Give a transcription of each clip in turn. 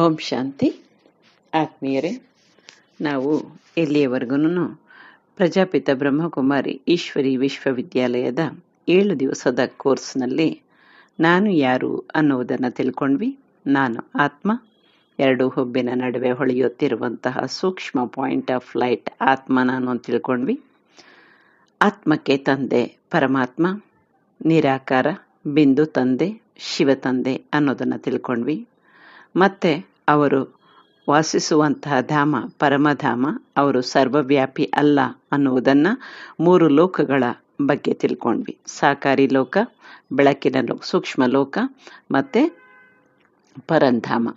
ಓಂ ಶಾಂತಿ. ಆತ್ಮೀಯರೇ, ನಾವು ಇಲ್ಲಿಯವರೆಗೂ ಪ್ರಜಾಪಿತ ಬ್ರಹ್ಮಕುಮಾರಿ ಈಶ್ವರಿ ವಿಶ್ವವಿದ್ಯಾಲಯದ 7 ದಿವಸದ ಕೋರ್ಸ್ನಲ್ಲಿ ನಾನು ಯಾರು ಅನ್ನುವುದನ್ನು ತಿಳ್ಕೊಂಡ್ವಿ. ನಾನು ಆತ್ಮ, 2 ಹುಬ್ಬಿನ ನಡುವೆ ಹೊಳೆಯುತ್ತಿರುವಂತಹ ಸೂಕ್ಷ್ಮ ಪಾಯಿಂಟ್ ಆಫ್ ಲೈಟ್ ಆತ್ಮ ನಾನು ಅಂತ ತಿಳ್ಕೊಂಡ್ವಿ. ಆತ್ಮಕ್ಕೆ ತಂದೆ ಪರಮಾತ್ಮ, ನಿರಾಕಾರ ಬಿಂದು ತಂದೆ ಶಿವ ತಂದೆ ಅನ್ನೋದನ್ನು ತಿಳ್ಕೊಂಡ್ವಿ. ಮತ್ತೆ ಅವರು ವಾಸಿಸುವಂತಹ ಧಾಮ ಪರಮಧಾಮ, ಅವರು ಸರ್ವವ್ಯಾಪಿ ಅಲ್ಲ ಅನ್ನುವುದನ್ನು 3 ಲೋಕಗಳ ಬಗ್ಗೆ ತಿಳ್ಕೊಂಡ್ವಿ. ಸಾಕಾರಿ ಲೋಕ, ಬೆಳಕಿನ ಸೂಕ್ಷ್ಮ ಲೋಕ ಮತ್ತೆ ಪರಂಧಾಮ.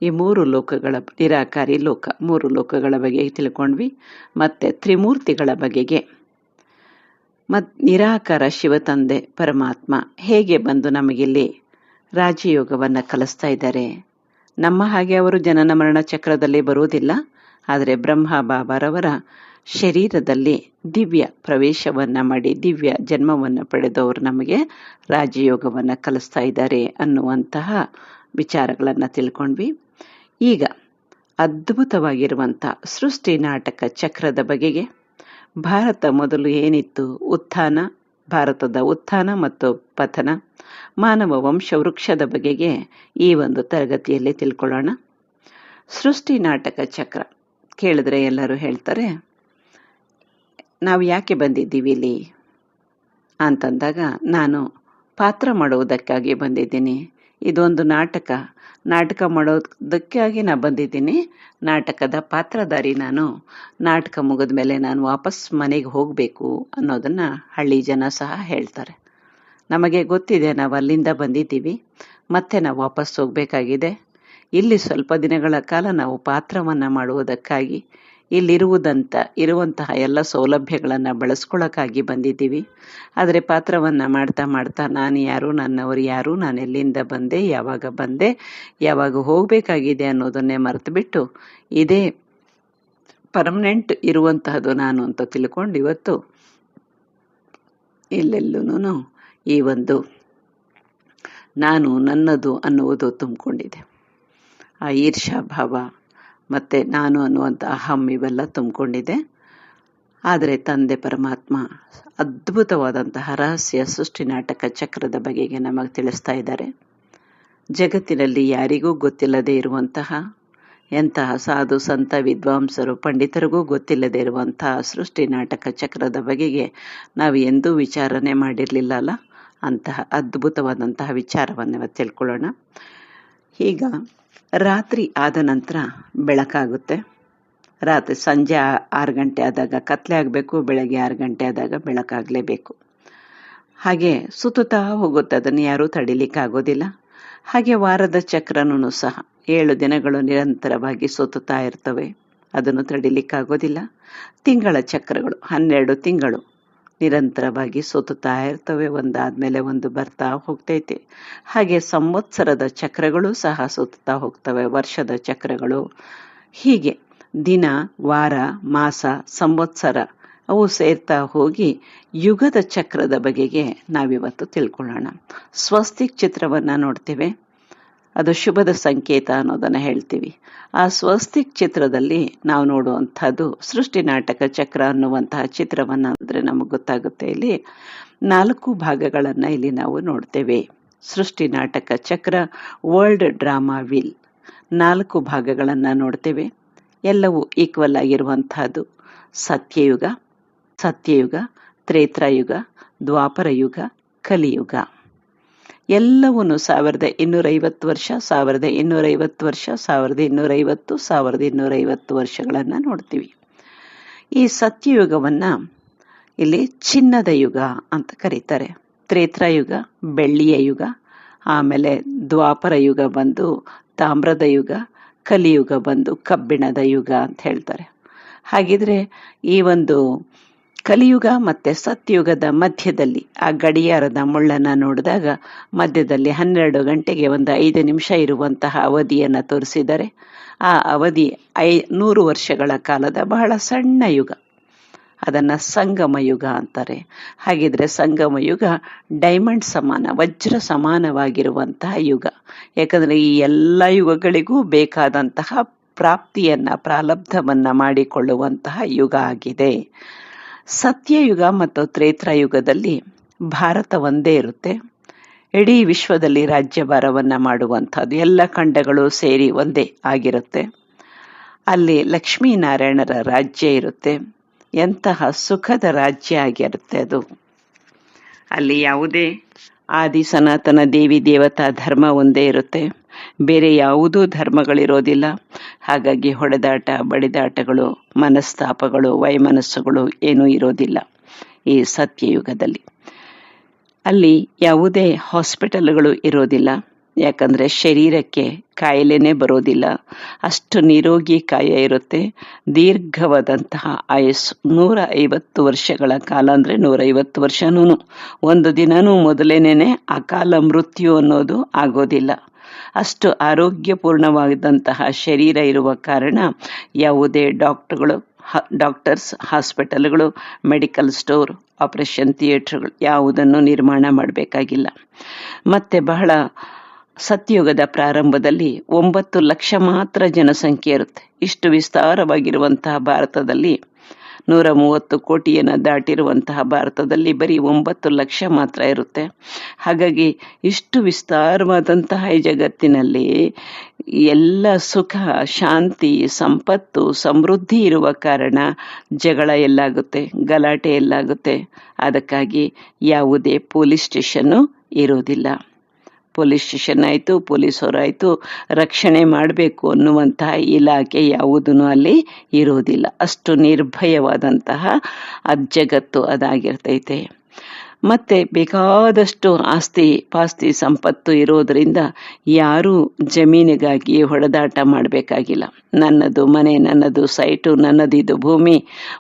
ಈ 3 ಲೋಕಗಳ ನಿರಾಕಾರಿ ಲೋಕ, 3 ಲೋಕಗಳ ಬಗ್ಗೆ ತಿಳ್ಕೊಂಡ್ವಿ. ಮತ್ತೆ ತ್ರಿಮೂರ್ತಿಗಳ ಬಗೆಗೆ ನಿರಾಕಾರ ಶಿವ ತಂದೆ ಪರಮಾತ್ಮ ಹೇಗೆ ಬಂದು ನಮಗಿಲ್ಲಿ ರಾಜಯೋಗವನ್ನು ಕಲಿಸ್ತಾ ಇದ್ದಾರೆ. ನಮ್ಮ ಹಾಗೆ ಅವರು ಜನನ ಮರಣ ಚಕ್ರದಲ್ಲಿ ಬರುವುದಿಲ್ಲ, ಆದರೆ ಬ್ರಹ್ಮ ಬಾಬಾರವರ ಶರೀರದಲ್ಲಿ ದಿವ್ಯ ಪ್ರವೇಶವನ್ನು ಮಾಡಿ ದಿವ್ಯ ಜನ್ಮವನ್ನು ಪಡೆದವರು ನಮಗೆ ರಾಜಯೋಗವನ್ನು ಕಲಿಸ್ತಾ ಇದ್ದಾರೆ ಅನ್ನುವಂತಹ ವಿಚಾರಗಳನ್ನು ತಿಳ್ಕೊಂಡ್ವಿ. ಈಗ ಅದ್ಭುತವಾಗಿರುವಂಥ ಸೃಷ್ಟಿ ನಾಟಕ ಚಕ್ರದ ಬಗೆಗೆ, ಭಾರತ ಮೊದಲು ಏನಿತ್ತು, ಉತ್ಥಾನ, ಭಾರತದ ಉತ್ಥಾನ ಮತ್ತು ಪತನ, ಮಾನವ ವಂಶ ವೃಕ್ಷದ ಬಗೆಗೆ ಈ ಒಂದು ತರಗತಿಯಲ್ಲಿ ತಿಳ್ಕೊಳ್ಳೋಣ. ಸೃಷ್ಟಿ ನಾಟಕ ಚಕ್ರ ಕೇಳಿದ್ರೆ ಎಲ್ಲರೂ ಹೇಳ್ತಾರೆ, ನಾವು ಯಾಕೆ ಬಂದಿದ್ದೀವಿ ಇಲ್ಲಿ ಅಂತಂದಾಗ, ನಾನು ಪಾತ್ರ ಮಾಡುವುದಕ್ಕಾಗಿ ಬಂದಿದ್ದೀನಿ. ಇದೊಂದು ನಾಟಕ ಮಾಡೋದಕ್ಕಾಗಿ ನಾನು ಬಂದಿದ್ದೀನಿ. ನಾಟಕದ ಪಾತ್ರಧಾರಿ ನಾನು. ನಾಟಕ ಮುಗಿದ ಮೇಲೆ ನಾನು ವಾಪಸ್ ಮನೆಗೆ ಹೋಗಬೇಕು ಅನ್ನೋದನ್ನು ಹಳ್ಳಿ ಜನ ಸಹ ಹೇಳ್ತಾರೆ. ನಮಗೆ ಗೊತ್ತಿದೆ, ನಾವು ಅಲ್ಲಿಂದ ಬಂದಿದ್ದೀವಿ, ಮತ್ತೆ ನಾವು ವಾಪಸ್ ಹೋಗಬೇಕಾಗಿದೆ. ಇಲ್ಲಿ ಸ್ವಲ್ಪ ದಿನಗಳ ಕಾಲ ನಾವು ಪಾತ್ರವನ್ನು ಮಾಡುವುದಕ್ಕಾಗಿ, ಇರುವಂತಹ ಎಲ್ಲ ಸೌಲಭ್ಯಗಳನ್ನು ಬಳಸ್ಕೊಳ್ಳೋಕ್ಕಾಗಿ ಬಂದಿದ್ದೀವಿ. ಆದರೆ ಪಾತ್ರವನ್ನು ಮಾಡ್ತಾ ಮಾಡ್ತಾ ನಾನು ಯಾರು, ನನ್ನವರು ಯಾರು, ನಾನು ಎಲ್ಲಿಂದ ಬಂದೆ, ಯಾವಾಗ ಹೋಗಬೇಕಾಗಿದೆ ಅನ್ನೋದನ್ನೇ ಮರೆತುಬಿಟ್ಟು ಇದೇ ಪರ್ಮನೆಂಟ್ ಇರುವಂತಹದ್ದು ನಾನು ಅಂತ ತಿಳ್ಕೊಂಡು ಇವತ್ತು ಇಲ್ಲೆಲ್ಲೂ ಈ ಒಂದು ನಾನು ನನ್ನದು ಅನ್ನುವುದು ತುಂಬಿಕೊಂಡಿದೆ. ಆ ಈರ್ಷಾಭಾವ ಮತ್ತು ನಾನು ಅನ್ನುವಂಥ ಅಹಂ ಇವೆಲ್ಲ ತುಂಬಿಕೊಂಡಿದೆ. ಆದರೆ ತಂದೆ ಪರಮಾತ್ಮ ಅದ್ಭುತವಾದಂತಹ ರಹಸ್ಯ ಸೃಷ್ಟಿ ನಾಟಕ ಚಕ್ರದ ಬಗೆಗೆ ನಮಗೆ ತಿಳಿಸ್ತಾ ಇದ್ದಾರೆ. ಜಗತ್ತಿನಲ್ಲಿ ಯಾರಿಗೂ ಗೊತ್ತಿಲ್ಲದೆ ಇರುವಂತಹ, ಎಂತಹ ಸಾಧು ಸಂತ ವಿದ್ವಾಂಸರು ಪಂಡಿತರಿಗೂ ಗೊತ್ತಿಲ್ಲದೆ ಇರುವಂತಹ ಸೃಷ್ಟಿ ನಾಟಕ ಚಕ್ರದ ಬಗೆಗೆ ನಾವು ಎಂದೂ ವಿಚಾರಣೆ ಮಾಡಿರಲಿಲ್ಲ ಅಲ್ಲ, ಅಂತಹ ಅದ್ಭುತವಾದಂತಹ ವಿಚಾರವನ್ನು ತಿಳ್ಕೊಳ್ಳೋಣ. ಈಗ ರಾತ್ರಿ ಆದ ನಂತರ ಬೆಳಕಾಗುತ್ತೆ. ರಾತ್ರಿ ಸಂಜೆ 6 ಗಂಟೆ ಆದಾಗ ಕತ್ಲೆ ಆಗಬೇಕು, ಬೆಳಗ್ಗೆ 6 ಗಂಟೆ ಆದಾಗ ಬೆಳಕಾಗಲೇಬೇಕು. ಹಾಗೆ ಸುತ್ತುತ್ತಾ ಹೋಗುತ್ತೆ, ಅದನ್ನು ಯಾರೂ ತಡಿಲಿಕ್ಕಾಗೋದಿಲ್ಲ. ಹಾಗೆ ವಾರದ ಚಕ್ರನೂ ಸಹ 7 ದಿನಗಳು ನಿರಂತರವಾಗಿ ಸುತ್ತುತ್ತಾ ಇರ್ತವೆ, ಅದನ್ನು ತಡಿಲಿಕ್ಕಾಗೋದಿಲ್ಲ. ತಿಂಗಳ ಚಕ್ರಗಳು 12 ತಿಂಗಳು ನಿರಂತರವಾಗಿ ಸುತ್ತುತ್ತಾ ಇರ್ತವೆ, ಒಂದಾದ್ಮೇಲೆ ಒಂದು ಬರ್ತಾ ಹೋಗ್ತೈತೆ. ಹಾಗೆ ಸಂವತ್ಸರದ ಚಕ್ರಗಳು ಸಹ ಸುತ್ತುತ್ತಾ ಹೋಗ್ತವೆ, ವರ್ಷದ ಚಕ್ರಗಳು. ಹೀಗೆ ದಿನ, ವಾರ, ಮಾಸ, ಸಂವತ್ಸರ ಅವು ಸೇರ್ತಾ ಹೋಗಿ ಯುಗದ ಚಕ್ರದ ಬಗೆಗೆ ನಾವಿವತ್ತು ತಿಳ್ಕೊಳ್ಳೋಣ. ಸ್ವಸ್ತಿಕ್ ಚಿತ್ರವನ್ನು ನೋಡ್ತೇವೆ, ಅದು ಶುಭದ ಸಂಕೇತ ಅನ್ನೋದನ್ನು ಹೇಳ್ತೀವಿ. ಆ ಸ್ವಸ್ತಿಕ್ ಚಿತ್ರದಲ್ಲಿ ನಾವು ನೋಡುವಂಥದ್ದು ಸೃಷ್ಟಿ ನಾಟಕ ಚಕ್ರ ಅನ್ನುವಂತಹ ಚಿತ್ರವನ್ನು ಅಂದರೆ ನಮಗೆ ಗೊತ್ತಾಗುತ್ತೆ. ಇಲ್ಲಿ 4 ಭಾಗಗಳನ್ನು ಇಲ್ಲಿ ನಾವು ನೋಡ್ತೇವೆ. ಸೃಷ್ಟಿ ನಾಟಕ ಚಕ್ರ ವರ್ಲ್ಡ್ ಡ್ರಾಮಾ ವೀಲ್ 4 ಭಾಗಗಳನ್ನು ನೋಡ್ತೇವೆ. ಎಲ್ಲವೂ ಈಕ್ವಲ್ ಆಗಿರುವಂತಹದ್ದು. ಸತ್ಯಯುಗ, ತ್ರೇತಾಯುಗ, ದ್ವಾಪರ ಯುಗ, ಕಲಿಯುಗ. ಎಲ್ಲವನ್ನು 1250 ವರ್ಷ, 1250 ವರ್ಷ, 1250, 1250 ವರ್ಷಗಳನ್ನು ನೋಡ್ತೀವಿ. ಈ ಸತ್ಯಯುಗವನ್ನು ಇಲ್ಲಿ ಚಿನ್ನದ ಯುಗ ಅಂತ ಕರೀತಾರೆ. ತ್ರೇತಾಯುಗ ಬೆಳ್ಳಿಯ ಯುಗ, ಆಮೇಲೆ ದ್ವಾಪರ ಯುಗ ಬಂದು ತಾಮ್ರದ ಯುಗ, ಕಲಿಯುಗ ಬಂದು ಕಬ್ಬಿಣದ ಯುಗ ಅಂತ ಹೇಳ್ತಾರೆ. ಹಾಗಿದ್ರೆ ಈ ಒಂದು ಕಲಿಯುಗ ಮತ್ತು ಸತ್ಯಯುಗದ ಮಧ್ಯದಲ್ಲಿ ಆ ಗಡಿಯಾರದ ಮುಳ್ಳನ್ನು ನೋಡಿದಾಗ ಮಧ್ಯದಲ್ಲಿ 12 ಗಂಟೆಗೆ ಒಂದು 5 ನಿಮಿಷ ಇರುವಂತಹ ಅವಧಿಯನ್ನು ತೋರಿಸಿದರೆ, ಆ ಅವಧಿ 100 ವರ್ಷಗಳ ಕಾಲದ ಬಹಳ ಸಣ್ಣ ಯುಗ. ಅದನ್ನು ಸಂಗಮ ಯುಗ ಅಂತಾರೆ. ಹಾಗಿದ್ರೆ ಸಂಗಮ ಯುಗ ಡೈಮಂಡ್ ಸಮಾನ, ವಜ್ರ ಸಮಾನವಾಗಿರುವಂತಹ ಯುಗ. ಯಾಕಂದರೆ ಈ ಎಲ್ಲ ಯುಗಗಳಿಗೂ ಬೇಕಾದಂತಹ ಪ್ರಾರಬ್ಧವನ್ನ ಮಾಡಿಕೊಳ್ಳುವಂತಹ ಯುಗ ಆಗಿದೆ. ಸತ್ಯಯುಗ ಮತ್ತು ತ್ರೇತಾಯುಗದಲ್ಲಿ ಭಾರತ ಒಂದೇ ಇರುತ್ತೆ. ಇಡೀ ವಿಶ್ವದಲ್ಲಿ ರಾಜ್ಯಭಾರವನ್ನ ಮಾಡುವಂಥದ್ದು, ಎಲ್ಲ ಖಂಡಗಳು ಸೇರಿ ಒಂದೇ ಆಗಿರುತ್ತೆ. ಅಲ್ಲಿ ಲಕ್ಷ್ಮೀನಾರಾಯಣರ ರಾಜ್ಯ ಇರುತ್ತೆ. ಎಂತಹ ಸುಖದ ರಾಜ್ಯ ಆಗಿರುತ್ತೆ ಅದು. ಅಲ್ಲಿ ಯಾವುದೇ ಆದಿ ಸನಾತನ ದೇವಿ ದೇವತಾ ಧರ್ಮ ಒಂದೇ ಇರುತ್ತೆ, ಬೇರೆ ಯಾವುದೂ ಧರ್ಮಗಳಿರೋದಿಲ್ಲ. ಹಾಗಾಗಿ ಹೊಡೆದಾಟ, ಬಡಿದಾಟಗಳು, ಮನಸ್ತಾಪಗಳು, ವೈಮನಸ್ಸುಗಳು ಏನೂ ಇರೋದಿಲ್ಲ ಈ ಸತ್ಯಯುಗದಲ್ಲಿ. ಅಲ್ಲಿ ಯಾವುದೇ ಹಾಸ್ಪಿಟಲ್ಗಳು ಇರೋದಿಲ್ಲ, ಯಾಕಂದರೆ ಶರೀರಕ್ಕೆ ಕಾಯಿಲೆನೇ ಬರೋದಿಲ್ಲ. ಅಷ್ಟು ನಿರೋಗಿ ಕಾಯ ಇರುತ್ತೆ. ದೀರ್ಘವಾದಂತಹ ಆಯಸ್ಸು 150 ವರ್ಷಗಳ ಕಾಲ, ಅಂದರೆ 150 ವರ್ಷನೂ ಒಂದು ದಿನನೂ ಮೊದಲೇನೆ ಅಕಾಲ ಮೃತ್ಯು ಅನ್ನೋದು ಆಗೋದಿಲ್ಲ. ಅಷ್ಟು ಆರೋಗ್ಯಪೂರ್ಣವಾದಂತಹ ಶರೀರ ಇರುವ ಕಾರಣ ಯಾವುದೇ ಡಾಕ್ಟರ್ಸ್, ಹಾಸ್ಪಿಟಲ್ಗಳು, ಮೆಡಿಕಲ್ ಸ್ಟೋರ್, ಆಪರೇಷನ್ ಥಿಯೇಟರ್ಗಳು ಯಾವುದನ್ನು ನಿರ್ಮಾಣ ಮಾಡಬೇಕಾಗಿಲ್ಲ. ಮತ್ತೆ ಬಹಳ ಸತ್ಯಯುಗದ ಪ್ರಾರಂಭದಲ್ಲಿ 9 ಲಕ್ಷ ಮಾತ್ರ ಜನಸಂಖ್ಯೆ ಇರುತ್ತೆ. ಇಷ್ಟು ವಿಸ್ತಾರವಾಗಿರುವಂತಹ ಭಾರತದಲ್ಲಿ, 130 ಕೋಟಿಯನ್ನು ದಾಟಿರುವಂತಹ ಭಾರತದಲ್ಲಿ ಬರೀ 9 ಲಕ್ಷ ಮಾತ್ರ ಇರುತ್ತೆ. ಹಾಗಾಗಿ ಇಷ್ಟು ವಿಸ್ತಾರವಾದಂತಹ ಈ ಜಗತ್ತಿನಲ್ಲಿ ಎಲ್ಲ ಸುಖ, ಶಾಂತಿ, ಸಂಪತ್ತು, ಸಮೃದ್ಧಿ ಇರುವ ಕಾರಣ ಜಗಳ ಎಲ್ಲಾಗುತ್ತೆ, ಗಲಾಟೆ ಎಲ್ಲಾಗುತ್ತೆ. ಅದಕ್ಕಾಗಿ ಯಾವುದೇ ಪೊಲೀಸ್ ಸ್ಟೇಷನ್ನು ಇರೋದಿಲ್ಲ. ಪೊಲೀಸ್ ಸ್ಟೇಷನ್ ಆಯಿತು, ಪೊಲೀಸರಾಯಿತು, ರಕ್ಷಣೆ ಮಾಡಬೇಕು ಅನ್ನುವಂತಹ ಇಲಾಖೆ ಯಾವುದೂ ಅಲ್ಲಿ ಇರೋದಿಲ್ಲ. ಅಷ್ಟು ನಿರ್ಭಯವಾದಂತಹ ಜಗತ್ತು ಅದಾಗಿರ್ತೈತೆ. ಮತ್ತೆ ಬೇಕಾದಷ್ಟು ಆಸ್ತಿ ಪಾಸ್ತಿ ಸಂಪತ್ತು ಇರೋದರಿಂದ ಯಾರೂ ಜಮೀನಿಗಾಗಿ ಹೊಡೆದಾಟ ಮಾಡಬೇಕಾಗಿಲ್ಲ. ನನ್ನದು ಮನೆ, ನನ್ನದು ಸೈಟು, ನನ್ನದಿದು ಭೂಮಿ,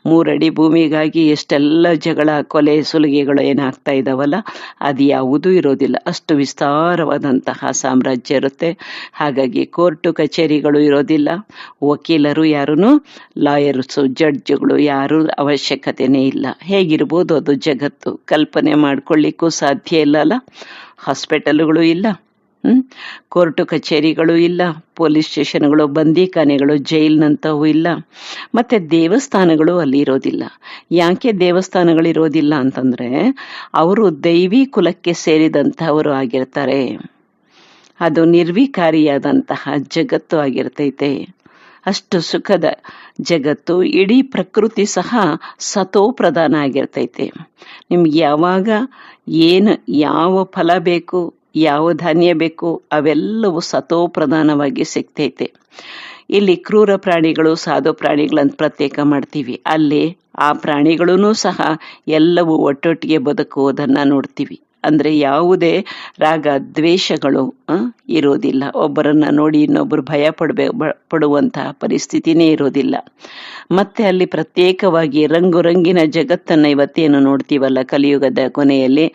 3 ಅಡಿ ಭೂಮಿಗಾಗಿ ಎಷ್ಟೆಲ್ಲ ಜಗಳ, ಕೊಲೆ, ಸುಲಿಗೆಗಳು ಏನಾಗ್ತಾ ಇದ್ದಾವಲ್ಲ, ಅದು ಯಾವುದೂ ಇರೋದಿಲ್ಲ. ಅಷ್ಟು ವಿಸ್ತಾರವಾದಂತಹ ಸಾಮ್ರಾಜ್ಯ ಇರುತ್ತೆ. ಹಾಗಾಗಿ ಕೋರ್ಟು ಕಚೇರಿಗಳು ಇರೋದಿಲ್ಲ. ವಕೀಲರು ಯಾರೂ, ಲಾಯರ್ಸು, ಜಡ್ಜ್ಗಳು ಯಾರೂ ಅವಶ್ಯಕತೆಯೇ ಇಲ್ಲ. ಹೇಗಿರ್ಬೋದು ಅದು ಜಗತ್ತು, ಕಲ್ಪನೆ ಮಾಡ್ಕೊಳ್ಳಿಕ್ಕೂ ಸಾಧ್ಯ ಇಲ್ಲ ಅಲ್ಲ. ಹಾಸ್ಪಿಟಲ್ಗಳು ಇಲ್ಲ, ಕೋರ್ಟು ಕಚೇರಿಗಳು ಇಲ್ಲ, ಪೊಲೀಸ್ ಸ್ಟೇಷನ್ಗಳು, ಬಂದಿಖಾನೆಗಳು, ಜೈಲ್ನಂಥವು ಇಲ್ಲ. ಮತ್ತೆ ದೇವಸ್ಥಾನಗಳು ಅಲ್ಲಿ ಇರೋದಿಲ್ಲ. ಯಾಕೆ ದೇವಸ್ಥಾನಗಳಿರೋದಿಲ್ಲ ಅಂತಂದ್ರೆ ಅವರು ದೈವಿ ಕುಲಕ್ಕೆ ಸೇರಿದಂಥವರು ಆಗಿರ್ತಾರೆ. ಅದು ನಿರ್ವಿಕಾರಿಯಾದಂತಹ ಜಗತ್ತು ಆಗಿರ್ತೈತೆ. ಅಷ್ಟು ಸುಖದ ಜಗತ್ತು. ಇಡೀ ಪ್ರಕೃತಿ ಸಹ ಸತೋಪ್ರಧಾನ ಆಗಿರ್ತೈತೆ. ನಿಮ್ಗೆ ಯಾವಾಗ ಯಾವ ಫಲ ಬೇಕು, ಯಾವ ಧಾನ್ಯ ಬೇಕು, ಅವೆಲ್ಲವೂ ಸತೋಪ್ರಧಾನವಾಗಿ ಸಿಗ್ತೈತೆ. ಇಲ್ಲಿ ಕ್ರೂರ ಪ್ರಾಣಿಗಳು, ಸಾಧು ಪ್ರಾಣಿಗಳಂತ ಪ್ರತ್ಯೇಕ ಮಾಡ್ತೀವಿ. ಅಲ್ಲಿ ಆ ಪ್ರಾಣಿಗಳೂ ಸಹ ಎಲ್ಲವೂ ಒಟ್ಟೊಟ್ಟಿಗೆ ಬದುಕುವುದನ್ನು ನೋಡ್ತೀವಿ. ಅಂದರೆ ಯಾವುದೇ ರಾಗ ದ್ವೇಷಗಳು ಇರೋದಿಲ್ಲ. ಒಬ್ಬರನ್ನ ನೋಡಿ ಇನ್ನೊಬ್ಬರು ಭಯ ಪಡುವಂತಹ ಪರಿಸ್ಥಿತಿನೇ ಇರೋದಿಲ್ಲ. ಮತ್ತೆ ಅಲ್ಲಿ ಪ್ರತ್ಯೇಕವಾಗಿ ರಂಗಿನ ಜಗತ್ತನ್ನು ಇವತ್ತೇನು ನೋಡ್ತೀವಲ್ಲ, ಕಲಿಯುಗದ ಕೊನೆಯಲ್ಲಿ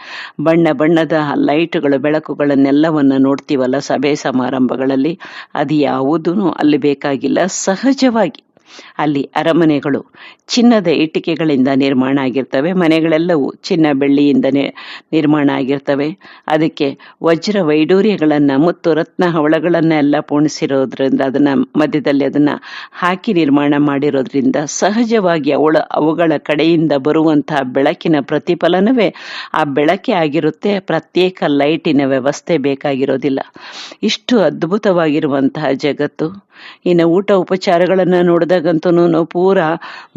ಬಣ್ಣ ಬಣ್ಣದ ಲೈಟ್ಗಳು, ಬೆಳಕುಗಳನ್ನೆಲ್ಲವನ್ನು ನೋಡ್ತೀವಲ್ಲ ಸಭೆ ಸಮಾರಂಭಗಳಲ್ಲಿ, ಅದು ಯಾವುದೂ ಅಲ್ಲಿ ಬೇಕಾಗಿಲ್ಲ. ಸಹಜವಾಗಿ ಅಲ್ಲಿ ಅರಮನೆಗಳು ಚಿನ್ನದ ಇಟ್ಟಿಗೆಗಳಿಂದ ನಿರ್ಮಾಣ ಆಗಿರ್ತವೆ. ಮನೆಗಳೆಲ್ಲವೂ ಚಿನ್ನ ಬೆಳ್ಳಿಯಿಂದ ನಿರ್ಮಾಣ ಆಗಿರ್ತವೆ. ಅದಕ್ಕೆ ವಜ್ರ ವೈಡೂರ್ಯಗಳನ್ನು, ಮುತ್ತು ರತ್ನ ಹವಳಗಳನ್ನೆಲ್ಲ ಪೋಣಿಸಿರೋದ್ರಿಂದ, ಅದನ್ನ ಮಧ್ಯದಲ್ಲಿ ಅದನ್ನ ಹಾಕಿ ನಿರ್ಮಾಣ ಮಾಡಿರೋದ್ರಿಂದ ಸಹಜವಾಗಿ ಅವುಗಳ ಕಡೆಯಿಂದ ಬರುವಂತಹ ಬೆಳಕಿನ ಪ್ರತಿಫಲನವೇ ಆ ಬೆಳಕೆ ಆಗಿರುತ್ತೆ. ಪ್ರತ್ಯೇಕ ಲೈಟಿನ ವ್ಯವಸ್ಥೆ ಬೇಕಾಗಿರೋದಿಲ್ಲ. ಇಷ್ಟು ಅದ್ಭುತವಾಗಿರುವಂತಹ ಜಗತ್ತು. ಇನ್ನು ಊಟ ಉಪಚಾರಗಳನ್ನು ನೋಡಿದಾಗಂತೂ ಪೂರ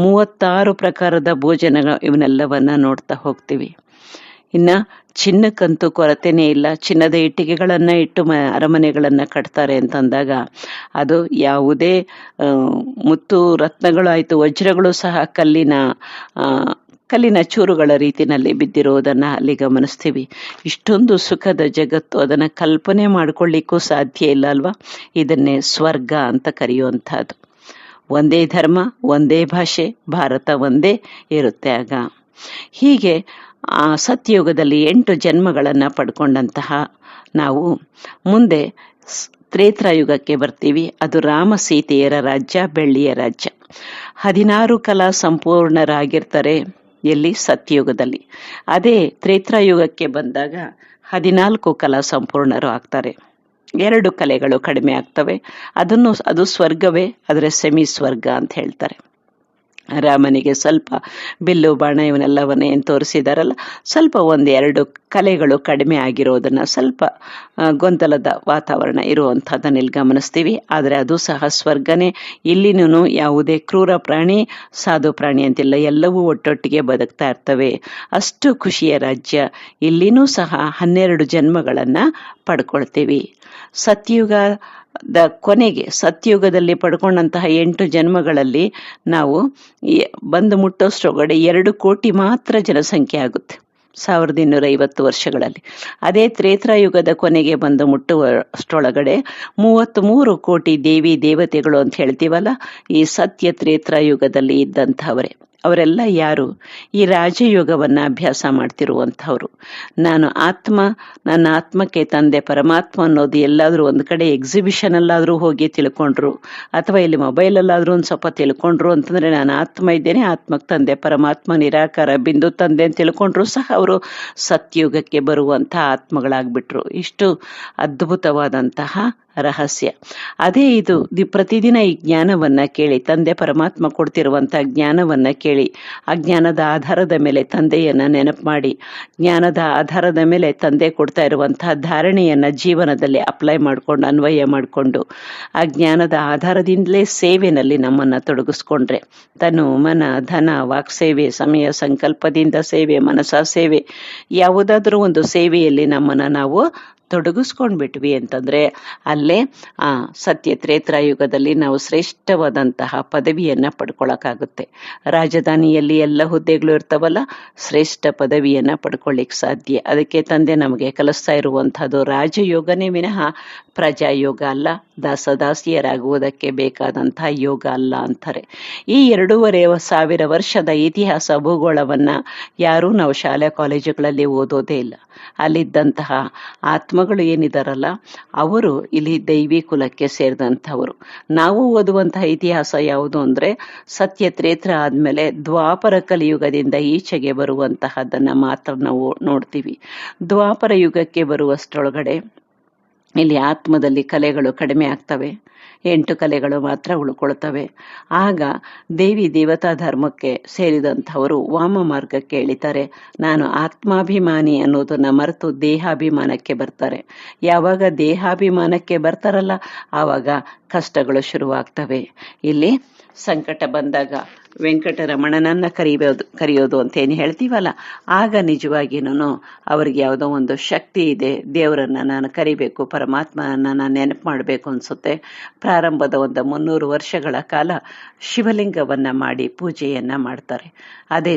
36 ಪ್ರಕಾರದ ಭೋಜನ, ಇವನ್ನೆಲ್ಲವನ್ನ ನೋಡ್ತಾ ಹೋಗ್ತೀವಿ. ಇನ್ನು ಚಿನ್ನಕ್ಕಂತೂ ಕೊರತೆನೇ ಇಲ್ಲ. ಚಿನ್ನದ ಇಟ್ಟಿಗೆಗಳನ್ನು ಇಟ್ಟು ಅರಮನೆಗಳನ್ನು ಕಟ್ತಾರೆ ಅಂತಂದಾಗ ಅದು ಯಾವುದೇ ಮುತ್ತು ರತ್ನಗಳಾಯಿತು, ವಜ್ರಗಳು ಸಹ ಕಲ್ಲಿನ ಚೂರುಗಳ ರೀತಿಯಲ್ಲಿ ಬಿದ್ದಿರೋದನ್ನು ಅಲ್ಲಿ ಗಮನಿಸ್ತೀವಿ. ಇಷ್ಟೊಂದು ಸುಖದ ಜಗತ್ತು, ಅದನ್ನು ಕಲ್ಪನೆ ಮಾಡ್ಕೊಳ್ಳಿಕ್ಕೂ ಸಾಧ್ಯ ಇಲ್ಲ ಅಲ್ವಾ. ಇದನ್ನೇ ಸ್ವರ್ಗ ಅಂತ ಕರೆಯುವಂಥದ್ದು. ಒಂದೇ ಧರ್ಮ, ಒಂದೇ ಭಾಷೆ, ಭಾರತ ಒಂದೇ ಇರುತ್ತೆ ಆಗ. ಹೀಗೆ ಆ ಸತ್ಯಯುಗದಲ್ಲಿ 8 ಜನ್ಮಗಳನ್ನು ಪಡ್ಕೊಂಡಂತಹ ನಾವು ಮುಂದೆ ತ್ರೇತಾಯುಗಕ್ಕೆ ಬರ್ತೀವಿ. ಅದು ರಾಮ ಸೀತೆಯರ ರಾಜ್ಯ, ಬೆಳ್ಳಿಯ ರಾಜ್ಯ. 16 ಕಲಾ ಸಂಪೂರ್ಣರಾಗಿರ್ತಾರೆ ಎಲ್ಲಿ? ಸತ್ಯಯುಗದಲ್ಲಿ. ಅದೇ ತ್ರೇತಾಯುಗಕ್ಕೆ ಬಂದಾಗ 14 ಕಲಾ ಸಂಪೂರ್ಣರು ಆಗ್ತಾರೆ. 2 ಕಲೆಗಳು ಕಡಿಮೆ ಆಗ್ತವೆ. ಅದು ಸ್ವರ್ಗವೇ, ಆದರೆ ಸೆಮಿ ಸ್ವರ್ಗ ಅಂತ ಹೇಳ್ತಾರೆ. ರಾಮನಿಗೆ ಸ್ವಲ್ಪ ಬಿಲ್ಲು ಬಾಣ ಇವನ್ನೆಲ್ಲವನ್ನ ಏನು ತೋರಿಸಿದಾರಲ್ಲ, ಸ್ವಲ್ಪ 1-2 ಕಲೆಗಳು ಕಡಿಮೆ ಆಗಿರೋದನ್ನ, ಸ್ವಲ್ಪ ಗೊಂದಲದ ವಾತಾವರಣ ಇರುವಂಥದ್ದನ್ನ ಇಲ್ಲಿ ಗಮನಿಸ್ತೀವಿ. ಆದರೆ ಅದು ಸಹ ಸ್ವರ್ಗನೇ. ಇಲ್ಲಿನೂ ಯಾವುದೇ ಕ್ರೂರ ಪ್ರಾಣಿ, ಸಾಧು ಪ್ರಾಣಿ ಅಂತಿಲ್ಲ, ಎಲ್ಲವೂ ಒಟ್ಟೊಟ್ಟಿಗೆ ಬದುಕ್ತಾ ಇರ್ತವೆ. ಅಷ್ಟು ಖುಷಿಯ ರಾಜ್ಯ. ಇಲ್ಲಿನೂ ಸಹ 12 ಜನ್ಮಗಳನ್ನ ಪಡ್ಕೊಳ್ತೀವಿ. ಕೊನೆಗೆ ಸತ್ಯಯುಗದಲ್ಲಿ ಪಡ್ಕೊಂಡಂತಹ 8 ಜನ್ಮಗಳಲ್ಲಿ ನಾವು ಬಂದು ಮುಟ್ಟೋಷ್ಟ್ರೊಳಗಡೆ 2 ಕೋಟಿ ಮಾತ್ರ ಜನಸಂಖ್ಯೆ ಆಗುತ್ತೆ 1250 ವರ್ಷಗಳಲ್ಲಿ. ಅದೇ ತ್ರೇತಾಯುಗದ ಕೊನೆಗೆ ಬಂದು ಮುಟ್ಟುವಷ್ಟರೊಳಗಡೆ 33 ಕೋಟಿ ದೇವಿ ದೇವತೆಗಳು ಅಂತ ಹೇಳ್ತೀವಲ್ಲ, ಈ ಸತ್ಯ ತ್ರೇತಾಯುಗದಲ್ಲಿ ಇದ್ದಂಥವರೇ. ಅವರೆಲ್ಲ ಯಾರು? ಈ ರಾಜಯೋಗವನ್ನು ಅಭ್ಯಾಸ ಮಾಡ್ತಿರುವಂಥವ್ರು. ನಾನು ಆತ್ಮ, ನನ್ನ ಆತ್ಮಕ್ಕೆ ತಂದೆ ಪರಮಾತ್ಮ ಅನ್ನೋದು ಎಲ್ಲಾದರೂ ಒಂದು ಕಡೆ ಎಕ್ಸಿಬಿಷನಲ್ಲಾದರೂ ಹೋಗಿ ತಿಳ್ಕೊಂಡ್ರು, ಅಥವಾ ಇಲ್ಲಿ ಮೊಬೈಲಲ್ಲಾದರೂ ಒಂದು ಸ್ವಲ್ಪ ತಿಳ್ಕೊಂಡ್ರು ಅಂತಂದರೆ ನಾನು ಆತ್ಮ ಇದ್ದೇನೆ, ಆತ್ಮಕ್ಕೆ ತಂದೆ ಪರಮಾತ್ಮ ನಿರಾಕಾರ ಬಿಂದು ತಂದೆ ಅಂತ ತಿಳ್ಕೊಂಡ್ರು ಸಹ ಅವರು ಸತ್ಯುಗಕ್ಕೆ ಬರುವಂಥ ಆತ್ಮಗಳಾಗ್ಬಿಟ್ರು. ಇಷ್ಟು ಅದ್ಭುತವಾದಂತಹ ರಹಸ್ಯ. ಅದೇ ಇದು ಪ್ರತಿದಿನ ಈ ಜ್ಞಾನವನ್ನ ಕೇಳಿ, ತಂದೆ ಪರಮಾತ್ಮ ಕೊಡ್ತಿರುವಂಥ ಜ್ಞಾನವನ್ನ ಕೇಳಿ, ಆ ಜ್ಞಾನದ ಆಧಾರದ ಮೇಲೆ ತಂದೆಯನ್ನ ನೆನಪು ಮಾಡಿ, ಜ್ಞಾನದ ಆಧಾರದ ಮೇಲೆ ತಂದೆ ಕೊಡ್ತಾ ಇರುವಂತಹ ಧಾರಣೆಯನ್ನ ಜೀವನದಲ್ಲಿ ಅಪ್ಲೈ ಮಾಡಿಕೊಂಡು, ಅನ್ವಯ ಮಾಡಿಕೊಂಡು, ಆ ಜ್ಞಾನದ ಆಧಾರದಿಂದಲೇ ಸೇವೆನಲ್ಲಿ ನಮ್ಮನ್ನ ತೊಡಗಿಸ್ಕೊಂಡ್ರೆ, ತನು ಮನ ಧನ ವಾಕ್ಸೇವೆ, ಸಮಯ ಸಂಕಲ್ಪದಿಂದ ಸೇವೆ, ಮನಸ ಸೇವೆ, ಯಾವುದಾದ್ರೂ ಒಂದು ಸೇವೆಯಲ್ಲಿ ನಮ್ಮನ್ನ ನಾವು ತೊಡಗಿಸ್ಕೊಂಡ್ಬಿಟ್ವಿ ಅಂತಂದ್ರೆ ಅಲ್ಲೇ ಆ ಸತ್ಯ ತ್ರೇತಾಯುಗದಲ್ಲಿ ನಾವು ಶ್ರೇಷ್ಠವಾದಂತಹ ಪದವಿಯನ್ನ ಪಡ್ಕೊಳಕ್ಕಾಗುತ್ತೆ. ರಾಜಧಾನಿಯಲ್ಲಿ ಎಲ್ಲ ಹುದ್ದೆಗಳು ಇರ್ತಾವಲ್ಲ, ಶ್ರೇಷ್ಠ ಪದವಿಯನ್ನ ಪಡ್ಕೊಳ್ಳಿಕ್ ಸಾಧ್ಯ. ಅದಕ್ಕೆ ತಂದೆ ನಮಗೆ ಕಲಿಸ್ತಾ ಇರುವಂತಹದ್ದು ರಾಜಯೋಗನೇ ವಿನಃ ಪ್ರಜಾಯೋಗ ಅಲ್ಲ, ದಾಸದಾಸಿಯರಾಗುವುದಕ್ಕೆ ಬೇಕಾದಂತಹ ಯೋಗ ಅಲ್ಲ ಅಂತಾರೆ. ಈ 2,500 ವರ್ಷದ ಇತಿಹಾಸ ಭೂಗೋಳವನ್ನ ಯಾರೂ ನಾವು ಶಾಲೆ ಕಾಲೇಜುಗಳಲ್ಲಿ ಓದೋದೇ ಇಲ್ಲ. ಅಲ್ಲಿದ್ದಂತಹ ಆತ್ಮಗಳು ಏನಿದಾರಲ್ಲ, ಅವರು ಇಲ್ಲಿ ದೈವಿ ಕುಲಕ್ಕೆ ಸೇರಿದಂಥವರು. ನಾವು ಓದುವಂತಹ ಇತಿಹಾಸ ಯಾವುದು ಅಂದ್ರೆ ಸತ್ಯ ತ್ರೇತ್ರ ಆದ್ಮೇಲೆ ದ್ವಾಪರ ಕಲಿಯುಗದಿಂದ ಈಚೆಗೆ ಬರುವಂತಹದನ್ನ ಮಾತ್ರ ನಾವು ನೋಡ್ತೀವಿ. ದ್ವಾಪರ ಯುಗಕ್ಕೆ ಬರುವಷ್ಟರೊಳಗಡೆ ಇಲ್ಲಿ ಆತ್ಮದಲ್ಲಿ ಕಲೆಗಳು ಕಡಿಮೆ ಆಗ್ತವೆ, 8 ಕಲೆಗಳು ಮಾತ್ರ ಉಳ್ಕೊಳ್ತವೆ. ಆಗ ದೇವಿ ದೇವತಾ ಧರ್ಮಕ್ಕೆ ಸೇರಿದಂಥವರು ವಾಮ ಮಾರ್ಗಕ್ಕೆ ಇಳಿತಾರೆ. ನಾನು ಆತ್ಮಾಭಿಮಾನಿ ಅನ್ನೋದನ್ನ ಮರೆತು ದೇಹಾಭಿಮಾನಕ್ಕೆ ಬರ್ತಾರೆ. ಯಾವಾಗ ದೇಹಾಭಿಮಾನಕ್ಕೆ ಬರ್ತಾರಲ್ಲ, ಆವಾಗ ಕಷ್ಟಗಳು ಶುರುವಾಗ್ತವೆ. ಇಲ್ಲಿ ಸಂಕಟ ಬಂದಾಗ ವೆಂಕಟರಮಣನನ್ನ ಕರೆಯೋದು ಅಂತ ಏನು ಹೇಳ್ತೀವಲ್ಲ, ಆಗ ನಿಜವಾಗಿನೂ ಅವ್ರಿಗೆ ಯಾವುದೋ ಒಂದು ಶಕ್ತಿ ಇದೆ, ದೇವರನ್ನ ನಾನು ಕರಿಬೇಕು, ಪರಮಾತ್ಮನನ್ನ ನಾನು ನೆನಪು ಮಾಡಬೇಕು ಅನ್ಸುತ್ತೆ. ಪ್ರಾರಂಭದ ಒಂದು 300 ವರ್ಷಗಳ ಕಾಲ ಶಿವಲಿಂಗವನ್ನ ಮಾಡಿ ಪೂಜೆಯನ್ನ ಮಾಡ್ತಾರೆ. ಅದೇ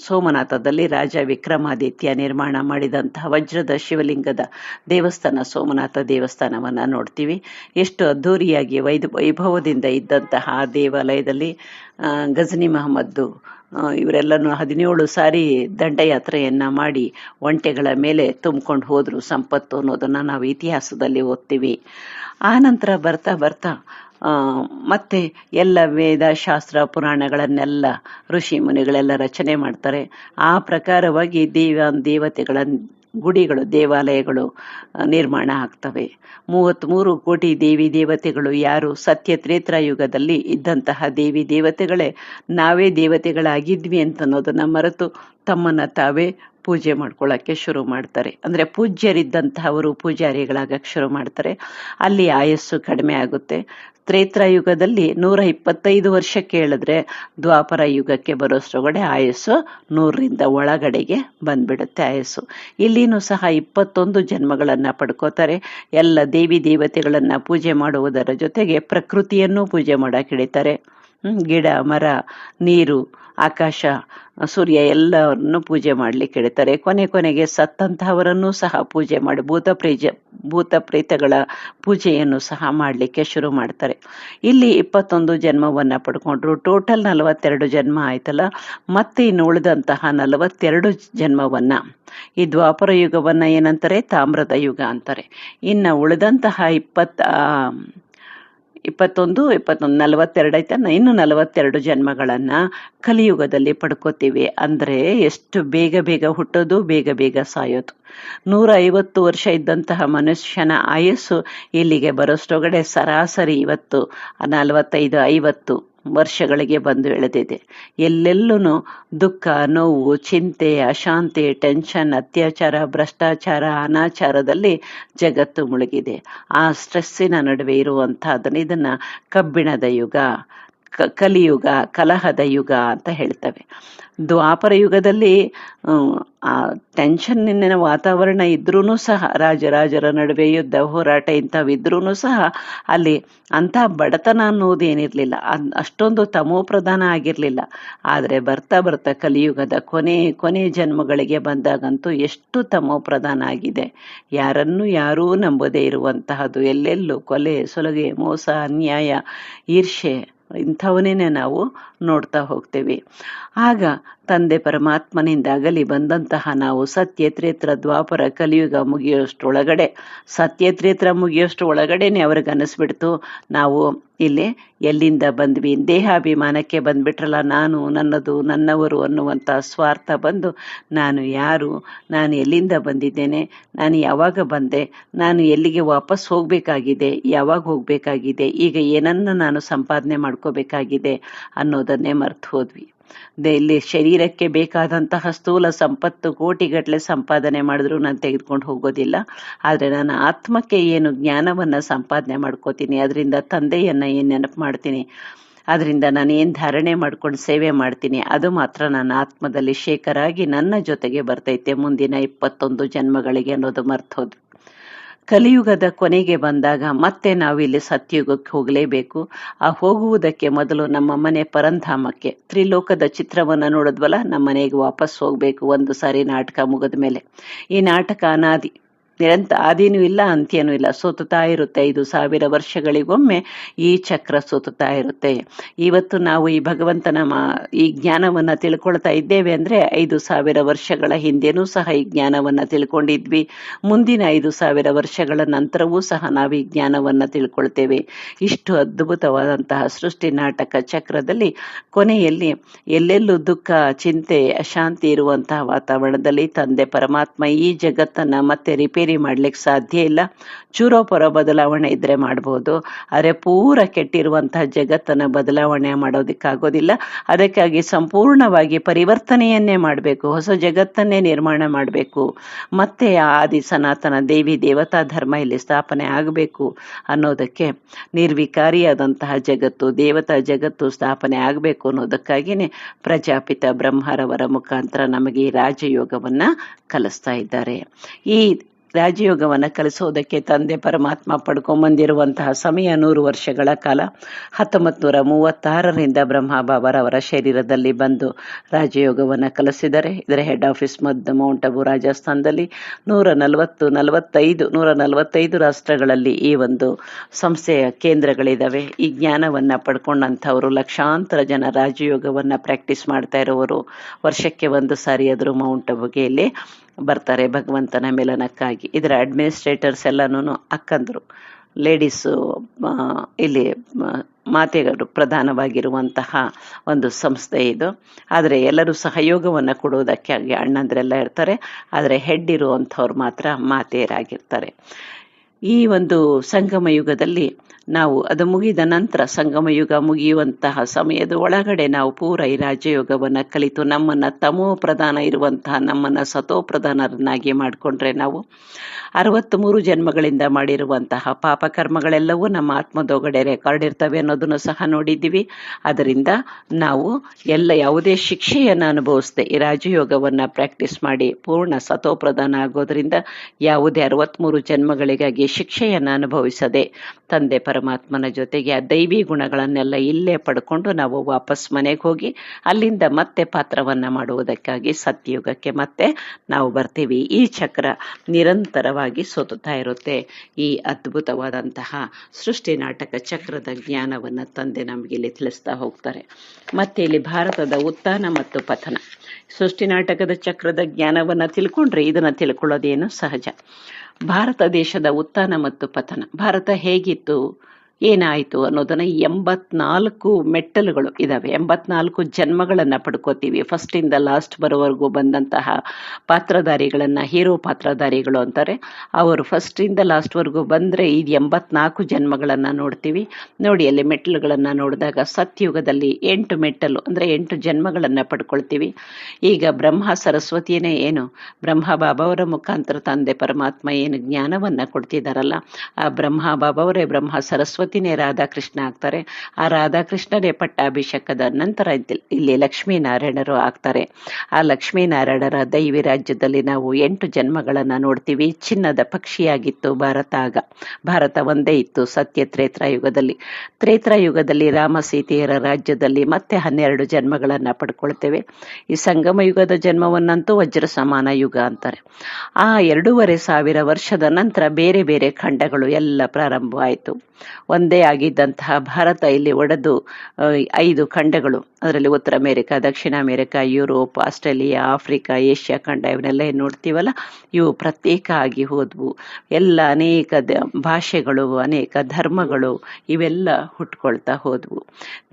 ಸೋಮನಾಥದಲ್ಲಿ ರಾಜ ವಿಕ್ರಮಾದಿತ್ಯ ನಿರ್ಮಾಣ ಮಾಡಿದಂತಹ ವಜ್ರದ ಶಿವಲಿಂಗದ ದೇವಸ್ಥಾನ, ಸೋಮನಾಥ ದೇವಸ್ಥಾನವನ್ನ ನೋಡ್ತೀವಿ. ಎಷ್ಟು ಅದ್ಧೂರಿಯಾಗಿ ವೈಭವದಿಂದ ಇದ್ದಂತಹ ಆ ದೇವಾಲಯದಲ್ಲಿ ಗಜನಿ ಮಹಮ್ಮದ್ದು ಇವರೆಲ್ಲನೂ 17 ಸಾರಿ ದಂಡಯಾತ್ರೆಯನ್ನ ಮಾಡಿ ಒಂಟೆಗಳ ಮೇಲೆ ತುಂಬಿಕೊಂಡು ಹೋದ್ರು ಸಂಪತ್ತು ಅನ್ನೋದನ್ನ ನಾವು ಇತಿಹಾಸದಲ್ಲಿ ಓದ್ತೀವಿ. ಆ ನಂತರ ಬರ್ತಾ ಬರ್ತಾ ಮತ್ತೆ ಎಲ್ಲ ವೇದ ಶಾಸ್ತ್ರ ಪುರಾಣಗಳನ್ನೆಲ್ಲ ಋಷಿ ಮುನಿಗಳೆಲ್ಲ ರಚನೆ ಮಾಡ್ತಾರೆ. ಆ ಪ್ರಕಾರವಾಗಿ ದೇವತೆಗಳ ಗುಡಿಗಳು, ದೇವಾಲಯಗಳು ನಿರ್ಮಾಣ ಆಗ್ತವೆ. 33 ಕೋಟಿ ದೇವಿ ದೇವತೆಗಳು ಯಾರು? ಸತ್ಯ ತ್ರೇತಾಯುಗದಲ್ಲಿ ಇದ್ದಂತಹ ದೇವಿ ದೇವತೆಗಳೇ. ನಾವೇ ದೇವತೆಗಳಾಗಿದ್ವಿ ಅಂತ ಅನ್ನೋದನ್ನ ಮರೆತು ತಮ್ಮನ್ನ ತಾವೇ ಪೂಜೆ ಮಾಡ್ಕೊಳ್ಳೋಕ್ಕೆ ಶುರು ಮಾಡ್ತಾರೆ. ಅಂದ್ರೆ ಪೂಜ್ಯರಿದ್ದಂತಹವರು ಪೂಜಾರಿಗಳಾಗಕ್ಕೆ ಶುರು ಮಾಡ್ತಾರೆ. ಅಲ್ಲಿ ಆಯಸ್ಸು ಕಡಿಮೆ ಆಗುತ್ತೆ. ತ್ರೇತಾಯುಗದಲ್ಲಿ 125 ವರ್ಷಕ್ಕೆ ಹೇಳಿದ್ರೆ ದ್ವಾಪರ ಯುಗಕ್ಕೆ ಬರೋಷ್ಟ್ರೊಳಗಡೆ ಆಯಸ್ಸು 100ರಿಂದ ಒಳಗಡೆಗೆ ಬಂದ್ಬಿಡುತ್ತೆ ಆಯಸ್ಸು. ಇಲ್ಲಿನೂ ಸಹ 21 ಜನ್ಮಗಳನ್ನ ಪಡ್ಕೋತಾರೆ. ಎಲ್ಲ ದೇವಿ ದೇವತೆಗಳನ್ನ ಪೂಜೆ ಮಾಡುವುದರ ಜೊತೆಗೆ ಪ್ರಕೃತಿಯನ್ನು ಪೂಜೆ ಮಾಡಕ್ಕೆ ಹಿಡಿತಾರೆ. ಗಿಡ ಮರ ನೀರು ಆಕಾಶ ಸೂರ್ಯ ಎಲ್ಲರನ್ನು ಪೂಜೆ ಮಾಡ್ಲಿಕ್ಕೆ ಇಡ್ತಾರೆ. ಕೊನೆಗೆ ಸತ್ತಂತಹವರನ್ನು ಸಹ ಪೂಜೆ ಮಾಡಿ ಭೂತ ಪ್ರೇತಗಳ ಪೂಜೆಯನ್ನು ಸಹ ಮಾಡಲಿಕ್ಕೆ ಶುರು ಮಾಡ್ತಾರೆ. ಇಲ್ಲಿ 21 ಜನ್ಮವನ್ನ ಪಡ್ಕೊಂಡ್ರು. ಟೋಟಲ್ 42 ಜನ್ಮ ಆಯ್ತಲ್ಲ. ಮತ್ತೆ ಇನ್ನು ಉಳಿದಂತಹ 42 ಜನ್ಮವನ್ನ ಈ ದ್ವಾಪರ ಯುಗವನ್ನ ಏನಂತಾರೆ, ತಾಮ್ರದ ಯುಗ ಅಂತಾರೆ. ಇನ್ನು ಉಳಿದಂತಹ 21 42 ಐತೆ, ಇನ್ನು 42 ಜನ್ಮಗಳನ್ನ ಕಲಿಯುಗದಲ್ಲಿ ಪಡ್ಕೋತೀವಿ. ಅಂದ್ರೆ ಎಷ್ಟು ಬೇಗ ಹುಟ್ಟೋದು, ಬೇಗ ಸಾಯೋದು. 150 ವರ್ಷ ಇದ್ದಂತಹ ಮನುಷ್ಯನ ಆಯಸ್ಸು ಇಲ್ಲಿಗೆ ಬರೋಷ್ಟೊಗಡೆ ಸರಾಸರಿ ಇವತ್ತು 45-50 ವರ್ಷಗಳಿಗೆ ಬಂದು ಎಳೆದಿದೆ. ಎಲ್ಲೆಲ್ಲೂ ದುಃಖ, ನೋವು, ಚಿಂತೆ, ಅಶಾಂತಿ, ಟೆನ್ಷನ್, ಅತ್ಯಾಚಾರ, ಭ್ರಷ್ಟಾಚಾರ, ಅನಾಚಾರದಲ್ಲಿ ಜಗತ್ತು ಮುಳುಗಿದೆ. ಆ ಸ್ಟ್ರೆಸ್ಸಿನ ನಡುವೆ ಇರುವಂತಹದನ್ನ ಇದನ್ನ ಕಬ್ಬಿಣದ ಯುಗ, ಕಲಿಯುಗ, ಕಲಹದ ಯುಗ ಅಂತ ಹೇಳ್ತವೆ. ದ್ವಾಪರ ಯುಗದಲ್ಲಿ ಆ ಟೆನ್ಷನ್ನಿನ ವಾತಾವರಣ ಇದ್ರೂ ಸಹ, ರಾಜರ ನಡುವೆ ಯುದ್ಧ ಹೋರಾಟ ಇಂಥವಿದ್ರೂ ಸಹ ಅಲ್ಲಿ ಅಂಥ ಬಡತನ ಅನ್ನೋದೇನಿರ್ಲಿಲ್ಲ, ಅಷ್ಟೊಂದು ತಮೋ ಪ್ರಧಾನ ಆಗಿರ್ಲಿಲ್ಲ. ಆದ್ರೆ ಬರ್ತಾ ಕಲಿಯುಗದ ಕೊನೆ ಜನ್ಮಗಳಿಗೆ ಬಂದಾಗಂತೂ ಎಷ್ಟು ತಮೋ ಪ್ರಧಾನ ಆಗಿದೆ. ಯಾರೂ ನಂಬದೇ ಇರುವಂತಹದ್ದು, ಎಲ್ಲೆಲ್ಲೂ ಕೊಲೆ, ಸುಲಿಗೆ, ಮೋಸ, ಅನ್ಯಾಯ, ಈರ್ಷೆ ಇಂಥವನ್ನೇ ನಾವು ನೋಡ್ತಾ ಹೋಗ್ತೇವೆ. ಆಗ ತಂದೆ ಪರಮಾತ್ಮನಿಂದ ಅಗಲಿ ಬಂದಂತಹ ನಾವು ಸತ್ಯತ್ರೇತ್ರ ದ್ವಾಪರ ಕಲಿಯುಗ ಮುಗಿಯೋಷ್ಟೊಳಗಡೆ, ಸತ್ಯತ್ರೇತ್ರ ಮುಗಿಯೋಷ್ಟು ಒಳಗಡೆನೆ ಅವ್ರಿಗೆ ಅನಿಸ್ಬಿಡ್ತು, ನಾವು ಇಲ್ಲಿ ಎಲ್ಲಿಂದ ಬಂದ್ವಿ, ದೇಹಾಭಿಮಾನಕ್ಕೆ ಬಂದ್ಬಿಟ್ರಲ್ಲ, ನಾನು ನನ್ನದು ನನ್ನವರು ಅನ್ನುವಂಥ ಸ್ವಾರ್ಥ ಬಂದು, ನಾನು ಯಾರು, ನಾನು ಎಲ್ಲಿಂದ ಬಂದಿದ್ದೇನೆ, ನಾನು ಯಾವಾಗ ಬಂದೆ, ನಾನು ಎಲ್ಲಿಗೆ ವಾಪಸ್ ಹೋಗ್ಬೇಕಾಗಿದೆ, ಯಾವಾಗ ಹೋಗ್ಬೇಕಾಗಿದೆ, ಈಗ ಏನನ್ನ ನಾನು ಸಂಪಾದನೆ ಮಾಡ್ಕೋಬೇಕಾಗಿದೆ ಅನ್ನೋದನ್ನೇ ಮರ್ತು ಹೋದ್ವಿ. ಇಲ್ಲಿ ಶರೀರಕ್ಕೆ ಬೇಕಾದಂತಹ ಸ್ಥೂಲ ಸಂಪತ್ತು ಕೋಟಿಗಟ್ಟಲೆ ಸಂಪಾದನೆ ಮಾಡಿದ್ರು ನಾನು ತೆಗೆದುಕೊಂಡು ಹೋಗೋದಿಲ್ಲ. ಆದ್ರೆ ನನ್ನ ಆತ್ಮಕ್ಕೆ ಏನು ಜ್ಞಾನವನ್ನ ಸಂಪಾದನೆ ಮಾಡ್ಕೋತೀನಿ, ಅದರಿಂದ ತಂದೆಯನ್ನ ಏನ್ ನೆನಪು ಮಾಡ್ತೀನಿ, ಅದರಿಂದ ನಾನು ಏನ್ ಧಾರಣೆ ಮಾಡ್ಕೊಂಡು ಸೇವೆ ಮಾಡ್ತೀನಿ, ಅದು ಮಾತ್ರ ನನ್ನ ಆತ್ಮದಲ್ಲಿ ಶೇಖರಾಗಿ ನನ್ನ ಜೊತೆಗೆ ಬರ್ತೈತೆ ಮುಂದಿನ 21 ಜನ್ಮಗಳಿಗೆ ಅನ್ನೋದು ಮರ್ತು ಹೋದ್ವಿ. ಕಲಿಯುಗದ ಕೊನೆಗೆ ಬಂದಾಗ ಮತ್ತೆ ನಾವಿಲ್ಲಿ ಸತ್ಯುಗಕ್ಕೆ ಹೋಗಲೇಬೇಕು. ಆ ಹೋಗುವುದಕ್ಕೆ ಮೊದಲು ನಮ್ಮ ಮನೆ ಪರಂಧಾಮಕ್ಕೆ ತ್ರಿಲೋಕದ ಚಿತ್ರವನ್ನ ನೋಡಿದ್ವಲ್ಲ, ನಮ್ಮ ಮನೆಗೆ ವಾಪಸ್ ಹೋಗ್ಬೇಕು. ಒಂದು ಸಾರಿ ನಾಟಕ ಮುಗಿದ ಮೇಲೆ. ಈ ನಾಟಕ ಅನಾದಿ, ಆದಿನೂ ಇಲ್ಲ, ಅಂತ್ಯನೂ ಇಲ್ಲ, ಸುತ್ತುತ್ತಾ ಇರುತ್ತೆ. 5,000 ವರ್ಷಗಳಿಗೊಮ್ಮೆ ಈ ಚಕ್ರ ಸುತ್ತುತ್ತಾ ಇರುತ್ತೆ. ಇವತ್ತು ನಾವು ಈ ಭಗವಂತನ ಈ ಜ್ಞಾನವನ್ನ ತಿಳ್ಕೊಳ್ತಾ ಇದ್ದೇವೆ ಅಂದ್ರೆ 5,000 ವರ್ಷಗಳ ಹಿಂದೆನೂ ಸಹ ಈ ಜ್ಞಾನವನ್ನ ತಿಳ್ಕೊಂಡಿದ್ವಿ. ಮುಂದಿನ 5,000 ವರ್ಷಗಳ ನಂತರವೂ ಸಹ ನಾವು ಈ ಜ್ಞಾನವನ್ನ ತಿಳ್ಕೊಳ್ತೇವೆ. ಇಷ್ಟು ಅದ್ಭುತವಾದಂತಹ ಸೃಷ್ಟಿ ನಾಟಕ ಚಕ್ರದಲ್ಲಿ ಕೊನೆಯಲ್ಲಿ ಎಲ್ಲೆಲ್ಲೂ ದುಃಖ, ಚಿಂತೆ, ಅಶಾಂತಿ ಇರುವಂತಹ ವಾತಾವರಣದಲ್ಲಿ ತಂದೆ ಪರಮಾತ್ಮ ಈ ಜಗತ್ತನ್ನ ಮತ್ತೆ ರಿಪೇರಿ ಮಾಡ್ಲಿಕ್ಕೆ ಸಾಧ್ಯ ಇಲ್ಲ. ಚೂರೋಪರ ಬದಲಾವಣೆ ಇದ್ರೆ ಮಾಡಬಹುದು, ಆದರೆ ಪೂರ ಕೆಟ್ಟಿರುವಂತಹ ಜಗತ್ತನ್ನ ಬದಲಾವಣೆ ಮಾಡೋದಿಕ್ಕಾಗೋದಿಲ್ಲ. ಅದಕ್ಕಾಗಿ ಸಂಪೂರ್ಣವಾಗಿ ಪರಿವರ್ತನೆಯನ್ನೇ ಮಾಡಬೇಕು, ಹೊಸ ಜಗತ್ತನ್ನೇ ನಿರ್ಮಾಣ ಮಾಡಬೇಕು. ಮತ್ತೆ ಆದಿ ಸನಾತನ ದೇವಿ ದೇವತಾ ಧರ್ಮ ಇಲ್ಲಿ ಸ್ಥಾಪನೆ ಆಗಬೇಕು ಅನ್ನೋದಕ್ಕೆ, ನಿರ್ವಿಕಾರಿಯಾದಂತಹ ಜಗತ್ತು, ದೇವತಾ ಜಗತ್ತು ಸ್ಥಾಪನೆ ಆಗಬೇಕು ಅನ್ನೋದಕ್ಕಾಗಿನೇ ಪ್ರಜಾಪಿತ ಬ್ರಹ್ಮರವರ ಮುಖಾಂತರ ನಮಗೆ ಈ ರಾಜಯೋಗವನ್ನ ಕಲಿಸ್ತಾ ಇದ್ದಾರೆ. ಈ ರಾಜಯೋಗವನ್ನು ಕಲಿಸೋದಕ್ಕೆ ತಂದೆ ಪರಮಾತ್ಮ ಪಡ್ಕೊಂಬಂದಿರುವಂತಹ ಸಮಯ 100 ವರ್ಷಗಳ ಕಾಲ. 1936ರಿಂದ ಬ್ರಹ್ಮಬಾಬರವರ ಶರೀರದಲ್ಲಿ ಬಂದು ರಾಜಯೋಗವನ್ನು ಕಲಿಸಿದರೆ. ಇದರ ಹೆಡ್ ಆಫೀಸ್ ಮೌಂಟ್ ಅಬು ರಾಜಸ್ಥಾನದಲ್ಲಿ. 145 ರಾಷ್ಟ್ರಗಳಲ್ಲಿ ಈ ಒಂದು ಸಂಸ್ಥೆಯ ಕೇಂದ್ರಗಳಿದಾವೆ. ಈ ಜ್ಞಾನವನ್ನ ಪಡ್ಕೊಂಡಂಥವರು ಲಕ್ಷಾಂತರ ಜನ ರಾಜಯೋಗವನ್ನ ಪ್ರಾಕ್ಟೀಸ್ ಮಾಡ್ತಾ ಇರೋರು ವರ್ಷಕ್ಕೆ 1 ಸಾರಿ ಆದರೂ ಮೌಂಟ್ ಅಬುಗೆ ಇಲ್ಲಿ ಬರ್ತಾರೆ ಭಗವಂತನ ಮಿಲನಕ್ಕಾಗಿ. ಇದರ ಅಡ್ಮಿನಿಸ್ಟ್ರೇಟರ್ಸ್ ಎಲ್ಲನೂ ಅಕ್ಕಂದ್ರು, ಲೇಡೀಸು, ಇಲ್ಲಿ ಮಾತೆಗಳು ಪ್ರಧಾನವಾಗಿರುವಂತಹ ಒಂದು ಸಂಸ್ಥೆ ಇದು. ಆದರೆ ಎಲ್ಲರೂ ಸಹಯೋಗವನ್ನು ಕೊಡುವುದಕ್ಕೆ ಅಣ್ಣಂದ್ರೆಲ್ಲ ಇರ್ತಾರೆ, ಆದರೆ ಹೆಡ್ ಇರುವಂಥವ್ರು ಮಾತ್ರ ಮಾತೆಯರಾಗಿರ್ತಾರೆ. ಈ ಒಂದು ಸಂಗಮ ಯುಗದಲ್ಲಿ ನಾವು ಅದು ಮುಗಿದ ನಂತರ, ಸಂಗಮ ಯುಗ ಮುಗಿಯುವಂತಹ ಸಮಯದ ಒಳಗಡೆ ನಾವು ಪೂರ ಈ ರಾಜಯೋಗವನ್ನು ಕಲಿತು ನಮ್ಮನ್ನು ತಮೋ ಪ್ರಧಾನ ಇರುವಂತಹ ನಮ್ಮನ್ನು ಸತೋ ಪ್ರಧಾನರನ್ನಾಗಿ ಮಾಡಿಕೊಂಡ್ರೆ ನಾವು 63 ಜನ್ಮಗಳಿಂದ ಮಾಡಿರುವಂತಹ ಪಾಪಕರ್ಮಗಳೆಲ್ಲವೂ ನಮ್ಮ ಆತ್ಮದೊಳಗಡೆ ರೆಕಾರ್ಡ್ ಇರ್ತವೆ ಅನ್ನೋದನ್ನು ಸಹ ನೋಡಿದ್ದೀವಿ. ಅದರಿಂದ ನಾವು ಯಾವುದೇ ಶಿಕ್ಷೆಯನ್ನು ಅನುಭವಿಸದೆ ಈ ರಾಜಯೋಗವನ್ನು ಪ್ರಾಕ್ಟೀಸ್ ಮಾಡಿ ಪೂರ್ಣ ಸತೋಪ್ರಧಾನ ಆಗೋದ್ರಿಂದ ಯಾವುದೇ 63 ಜನ್ಮಗಳಿಗಾಗಿ ಶಿಕ್ಷೆಯನ್ನು ಅನುಭವಿಸದೆ ತಂದೆ ಪರಮಾತ್ಮನ ಜೊತೆಗೆ ಆ ದೈವಿ ಗುಣಗಳನ್ನೆಲ್ಲ ಇಲ್ಲೇ ಪಡ್ಕೊಂಡು ನಾವು ವಾಪಸ್ ಮನೆಗೆ ಹೋಗಿ ಅಲ್ಲಿಂದ ಮತ್ತೆ ಪಾತ್ರವನ್ನು ಮಾಡುವುದಕ್ಕಾಗಿ ಸತ್ಯಯುಗಕ್ಕೆ ಮತ್ತೆ ನಾವು ಬರ್ತೀವಿ. ಈ ಚಕ್ರ ನಿರಂತರವಾಗಿ ಸುತ್ತುತ್ತಾ ಇರುತ್ತೆ. ಈ ಅದ್ಭುತವಾದಂತಹ ಸೃಷ್ಟಿ ನಾಟಕ ಚಕ್ರದ ಜ್ಞಾನವನ್ನು ತಂದೆ ನಮಗೆ ಇಲ್ಲಿ ತಿಳಿಸ್ತಾ ಹೋಗ್ತಾರೆ. ಮತ್ತೆ ಇಲ್ಲಿ ಭಾರತದ ಉತ್ಥಾನ ಮತ್ತು ಪತನ, ಸೃಷ್ಟಿ ನಾಟಕದ ಚಕ್ರದ ಜ್ಞಾನವನ್ನು ತಿಳ್ಕೊಂಡ್ರೆ ಇದನ್ನು ತಿಳ್ಕೊಳ್ಳೋದೇನು ಸಹಜ. ಭಾರತ ದೇಶದ ಉತ್ಥಾನ ಮತ್ತು ಪತನ, ಭಾರತ ಹೇಗಿತ್ತು, ಏನಾಯಿತು ಅನ್ನೋದನ್ನ 84 ಮೆಟ್ಟಲುಗಳು ಇದಾವೆ, 84 ಜನ್ಮಗಳನ್ನು ಪಡ್ಕೋತೀವಿ. ಫಸ್ಟಿಂದ ಲಾಸ್ಟ್ ಬರೋವರೆಗೂ ಬಂದಂತಹ ಪಾತ್ರಧಾರಿಗಳನ್ನ ಹೀರೋ ಪಾತ್ರಧಾರಿಗಳು ಅಂತಾರೆ. ಅವರು ಫಸ್ಟಿಂದ ಲಾಸ್ಟ್ವರೆಗೂ ಬಂದರೆ ಇದು 84 ಜನ್ಮಗಳನ್ನು ನೋಡ್ತೀವಿ. ನೋಡಿ ಅಲ್ಲಿ ಮೆಟ್ಟಲುಗಳನ್ನು ನೋಡಿದಾಗ ಸತ್ಯುಗದಲ್ಲಿ 8 ಮೆಟ್ಟಲು ಅಂದರೆ 8 ಜನ್ಮಗಳನ್ನು ಪಡ್ಕೊಳ್ತೀವಿ. ಈಗ ಬ್ರಹ್ಮ ಸರಸ್ವತಿಯೇ ಏನು, ಬ್ರಹ್ಮ ಬಾಬಾವರ ಮುಖಾಂತರ ತಂದೆ ಪರಮಾತ್ಮ ಏನು ಜ್ಞಾನವನ್ನು ಕೊಡ್ತಿದ್ದಾರಲ್ಲ, ಆ ಬ್ರಹ್ಮ ಬಾಬಾವರೇ ಬ್ರಹ್ಮ ಸರಸ್ವತಿನೇ ರಾಧಾಕೃಷ್ಣ ಆಗ್ತಾರೆ. ಆ ರಾಧಾಕೃಷ್ಣರೇ ಪಟ್ಟಾಭಿಷೇಕದ ನಂತರ ಇಲ್ಲಿ ಲಕ್ಷ್ಮೀನಾರಾಯಣರು ಆಗ್ತಾರೆ. ಆ ಲಕ್ಷ್ಮೀನಾರಾಯಣರ ದೈವಿ ರಾಜ್ಯದಲ್ಲಿ ನಾವು 8 ಜನ್ಮಗಳನ್ನು ನೋಡ್ತೀವಿ. ಚಿನ್ನದ ಪಕ್ಷಿಯಾಗಿತ್ತು ಭಾರತ. ಆಗ ಭಾರತ ಒಂದೇ ಇತ್ತು ಸತ್ಯ ತ್ರೇತಾಯುಗದಲ್ಲಿ. ತ್ರೇತಾಯುಗದಲ್ಲಿ ರಾಮ ಸೀತೆಯರ ರಾಜ್ಯದಲ್ಲಿ ಮತ್ತೆ 12 ಜನ್ಮಗಳನ್ನು ಪಡ್ಕೊಳ್ತೇವೆ. ಈ ಸಂಗಮ ಯುಗದ ಜನ್ಮವನ್ನಂತೂ ವಜ್ರ ಸಮಾನ ಯುಗ ಅಂತಾರೆ. ಆ 2,500 ವರ್ಷದ ನಂತರ ಬೇರೆ ಬೇರೆ ಖಂಡಗಳು ಎಲ್ಲ ಪ್ರಾರಂಭವಾಯಿತು. ಒಂದೇ ಆಗಿದ್ದಂತಹ ಭಾರತ ಇಲ್ಲಿ ಒಡೆದು 5 ಖಂಡಗಳು, ಅದರಲ್ಲಿ ಉತ್ತರ ಅಮೆರಿಕ, ದಕ್ಷಿಣ America, Europe, Australia, Africa, Asia ಖಂಡ ಇವನ್ನೆಲ್ಲ ಏನು ನೋಡ್ತೀವಲ್ಲ, ಇವು ಪ್ರತ್ಯೇಕ ಆಗಿ ಹೋದ್ವು. ಎಲ್ಲ ಅನೇಕ ಭಾಷೆಗಳು, ಅನೇಕ ಧರ್ಮಗಳು ಇವೆಲ್ಲ ಹುಟ್ಕೊಳ್ತಾ ಹೋದ್ವು.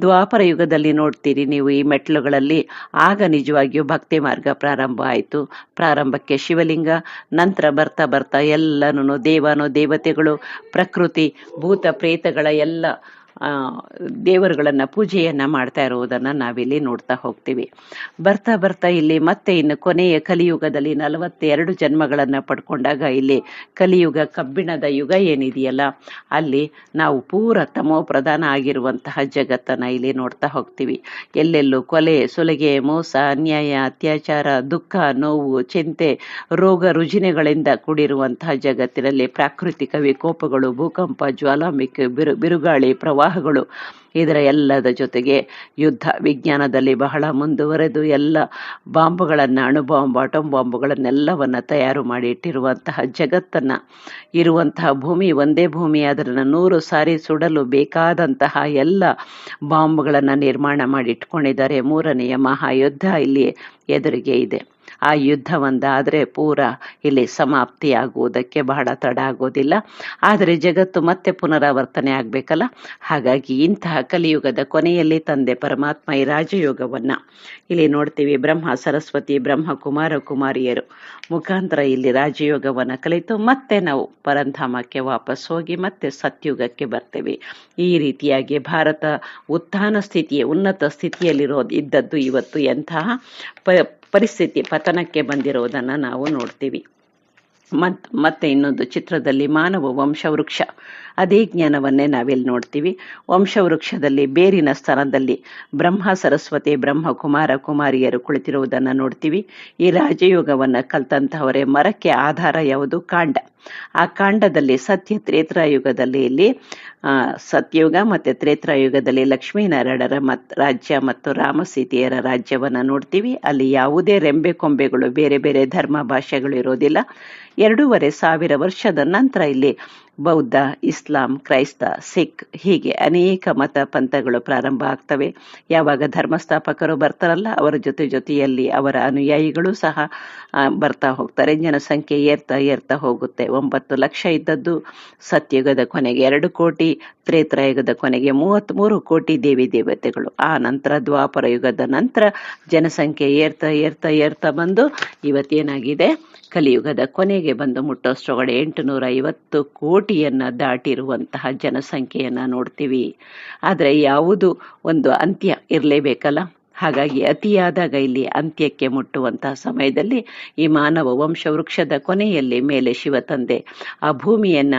ದ್ವಾಪರ ಯುಗದಲ್ಲಿ ನೋಡ್ತೀರಿ ನೀವು ಈ ಮೆಟ್ಲುಗಳಲ್ಲಿ, ಆಗ ನಿಜವಾಗಿಯೂ ಭಕ್ತಿ ಮಾರ್ಗ ಪ್ರಾರಂಭ ಆಯಿತು. ಪ್ರಾರಂಭಕ್ಕೆ ಶಿವಲಿಂಗ, ನಂತರ ಬರ್ತಾ ಬರ್ತಾ ಎಲ್ಲನೂ ದೇವಾನು ದೇವತೆಗಳು, ಪ್ರಕೃತಿ, ಭೂತ ಪ್ರೇತಗಳ ಎಲ್ಲ ದೇವರುಗಳನ್ನ ಪೂಜೆಯನ್ನ ಮಾಡ್ತಾ ಇರುವುದನ್ನ ನಾವಿಲ್ಲಿ ನೋಡ್ತಾ ಹೋಗ್ತೀವಿ. ಬರ್ತಾ ಬರ್ತಾ ಇಲ್ಲಿ ಮತ್ತೆ ಇನ್ನು ಕೊನೆಯ ಕಲಿಯುಗದಲ್ಲಿ 42 ಜನ್ಮಗಳನ್ನ ಪಡ್ಕೊಂಡಾಗ ಇಲ್ಲಿ ಕಲಿಯುಗ, ಕಬ್ಬಿಣದ ಯುಗ ಏನಿದೆಯಲ್ಲ, ಅಲ್ಲಿ ನಾವು ಪೂರ ತಮೋ ಪ್ರಧಾನ ಆಗಿರುವಂತಹ ಜಗತ್ತನ್ನ ಇಲ್ಲಿ ನೋಡ್ತಾ ಹೋಗ್ತೀವಿ. ಎಲ್ಲೆಲ್ಲೂ ಕೊಲೆ, ಸುಲಿಗೆ, ಮೋಸ, ಅನ್ಯಾಯ, ಅತ್ಯಾಚಾರ, ದುಃಖ, ನೋವು, ಚಿಂತೆ, ರೋಗ ರುಜಿನಗಳಿಂದ ಕೂಡಿರುವಂತಹ ಜಗತ್ತಿನಲ್ಲಿ ಪ್ರಾಕೃತಿಕ ವಿಕೋಪಗಳು, ಭೂಕಂಪ, ಜ್ವಾಲಾಮುಖಿ, ಬಿರುಗಾಳಿ, ಪ್ರವಾಹಗಳು, ಇದರ ಎಲ್ಲದ ಜೊತೆಗೆ ಯುದ್ಧ, ವಿಜ್ಞಾನದಲ್ಲಿ ಬಹಳ ಮುಂದುವರೆದು ಎಲ್ಲ ಬಾಂಬುಗಳನ್ನು, ಅಣುಬಾಂಬ್, ಆಟೋಮ್ ಬಾಂಬುಗಳನ್ನೆಲ್ಲವನ್ನ ತಯಾರು ಮಾಡಿ ಇಟ್ಟಿರುವಂತಹ ಜಗತ್ತನ್ನ, ಇರುವಂತಹ ಭೂಮಿ ಒಂದೇ ಭೂಮಿ, ಅದನ್ನು 100 ಸಾರಿ ಸುಡಲು ಬೇಕಾದಂತಹ ಎಲ್ಲ ಬಾಂಬ್ಗಳನ್ನು ನಿರ್ಮಾಣ ಮಾಡಿ ಇಟ್ಕೊಂಡಿದ್ದಾರೆ. 3ನೆಯ ಮಹಾಯುದ್ಧ ಇಲ್ಲಿ ಎದುರಿಗೆ ಇದೆ. ಆ ಯುದ್ಧ ಒಂದಾದರೆ ಪೂರ ಇಲ್ಲಿ ಸಮಾಪ್ತಿಯಾಗುವುದಕ್ಕೆ ಬಹಳ ತಡ ಆಗೋದಿಲ್ಲ. ಆದರೆ ಜಗತ್ತು ಮತ್ತೆ ಪುನರಾವರ್ತನೆ ಆಗಬೇಕಲ್ಲ. ಹಾಗಾಗಿ ಇಂತಹ ಕಲಿಯುಗದ ಕೊನೆಯಲ್ಲಿ ತಂದೆ ಪರಮಾತ್ಮ ಈ ರಾಜಯೋಗವನ್ನು ಇಲ್ಲಿ ನೋಡ್ತೀವಿ. ಬ್ರಹ್ಮ ಸರಸ್ವತಿ, ಬ್ರಹ್ಮ ಕುಮಾರ ಕುಮಾರಿಯರು ಮುಖಾಂತರ ಇಲ್ಲಿ ರಾಜಯೋಗವನ್ನು ಕಲಿತು ಮತ್ತೆ ನಾವು ಪರಂಧಾಮಕ್ಕೆ ವಾಪಸ್ ಹೋಗಿ ಮತ್ತೆ ಸತ್ಯುಗಕ್ಕೆ ಬರ್ತೇವೆ. ಈ ರೀತಿಯಾಗಿ ಭಾರತ ಉತ್ಥಾನ ಸ್ಥಿತಿಯ ಉನ್ನತ ಇದ್ದದ್ದು ಇವತ್ತು ಎಂತಹ ಪರಿಸ್ಥಿತಿ ಪತನಕ್ಕೆ ಬಂದಿರೋದನ್ನು ನಾವು ನೋಡ್ತೀವಿ. ಮತ್ತೆ ಇನ್ನೊಂದು ಚಿತ್ರದಲ್ಲಿ ಮಾನವ ವಂಶವೃಕ್ಷ, ಅದೇ ಜ್ಞಾನವನ್ನೇ ನಾವಿಲ್ಲಿ ನೋಡ್ತೀವಿ. ವಂಶವೃಕ್ಷದಲ್ಲಿ ಬೇರಿನ ಸ್ಥಾನದಲ್ಲಿ ಬ್ರಹ್ಮ ಸರಸ್ವತಿ, ಬ್ರಹ್ಮ ಕುಮಾರ ಕುಮಾರಿಯರು ಕುಳಿತಿರುವುದನ್ನು ನೋಡ್ತೀವಿ. ಈ ರಾಜಯೋಗವನ್ನು ಕಲ್ತಂತಹವರೇ. ಮರಕ್ಕೆ ಆಧಾರ ಯಾವುದು? ಕಾಂಡ. ಆ ಕಾಂಡದಲ್ಲಿ ಸತ್ಯ ತ್ರೇತಾಯುಗದಲ್ಲಿ ಇಲ್ಲಿ ಸತ್ಯಯುಗ ಮತ್ತು ತ್ರೇತಾಯುಗದಲ್ಲಿ ಲಕ್ಷ್ಮೀನಾರಾಯಣರ ರಾಜ್ಯ ಮತ್ತು ರಾಮಸೀತೆಯರ ರಾಜ್ಯವನ್ನು ನೋಡ್ತೀವಿ. ಅಲ್ಲಿ ಯಾವುದೇ ರೆಂಬೆ ಕೊಂಬೆಗಳು, ಬೇರೆ ಬೇರೆ ಧರ್ಮ ಭಾಷೆಗಳು ಇರೋದಿಲ್ಲ. 2,500 ವರ್ಷದ ನಂತರ ಇಲ್ಲಿ ಬೌದ್ಧ, ಇಸ್ಲಾಂ, ಕ್ರೈಸ್ತ, ಸಿಖ್ ಹೀಗೆ ಅನೇಕ ಮತ ಪಂಥಗಳು ಪ್ರಾರಂಭ ಆಗ್ತವೆ. ಯಾವಾಗ ಧರ್ಮಸ್ಥಾಪಕರು ಬರ್ತಾರಲ್ಲ, ಅವರ ಜೊತೆಯಲ್ಲಿ ಅವರ ಅನುಯಾಯಿಗಳು ಸಹ ಬರ್ತಾ ಹೋಗ್ತಾರೆ. ಜನಸಂಖ್ಯೆ ಏರ್ತಾ ಹೋಗುತ್ತೆ. 9 ಲಕ್ಷ ಇದ್ದದ್ದು ಸತ್ಯಯುಗದ ಕೊನೆಗೆ 2 ಕೋಟಿ, ತ್ರೇತಾಯುಗದ ಕೊನೆಗೆ 33 ಕೋಟಿ ದೇವಿ ದೇವತೆಗಳು. ಆ ನಂತರ ದ್ವಾಪರ ಯುಗದ ನಂತರ ಜನಸಂಖ್ಯೆ ಏರ್ತಾ ಬಂದು ಇವತ್ತೇನಾಗಿದೆ, ಕಲಿಯುಗದ ಕೊನೆಗೆ ಬಂದು ಮುಟ್ಟೋಷ್ಟ್ರೊಳಗಡೆ 850 ಕೋಟಿಯನ್ನ ದಾಟಿರುವಂತಹ ಜನಸಂಖ್ಯೆಯನ್ನ ನೋಡ್ತೀವಿ. ಆದರೆ ಯಾವುದು ಒಂದು ಅಂತ್ಯ ಇರಲೇಬೇಕಲ್ಲ. ಹಾಗಾಗಿ ಅತಿಯಾದಾಗ ಇಲ್ಲಿ ಅಂತ್ಯಕ್ಕೆ ಮುಟ್ಟುವಂತಹ ಸಮಯದಲ್ಲಿ ಈ ಮಾನವ ವಂಶವೃಕ್ಷದ ಕೊನೆಯಲ್ಲಿ ಮೇಲೆ ಶಿವ ತಂದೆ ಆ ಭೂಮಿಯನ್ನ